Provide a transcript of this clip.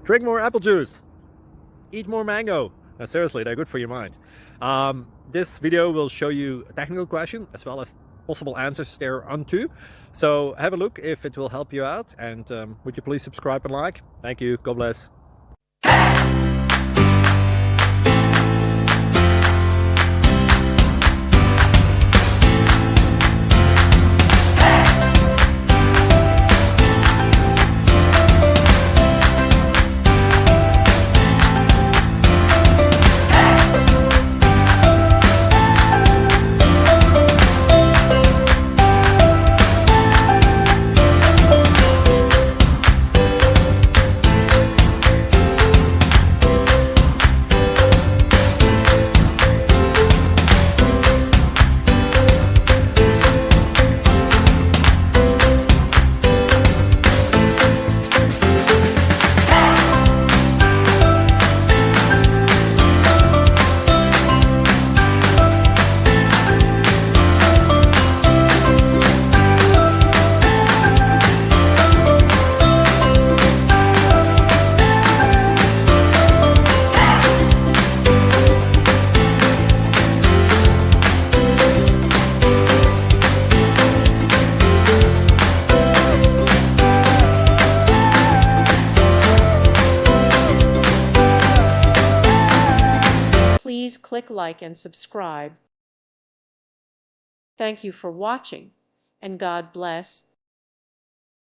Drink more apple juice. Eat more mango. Seriously, they're good for your mind. This video will show you a technical question as well as possible answers thereunto. So have a look if it will help you out, and would you please subscribe and like? Thank you. God bless. Please click like and subscribe. Thank you for watching, and God bless.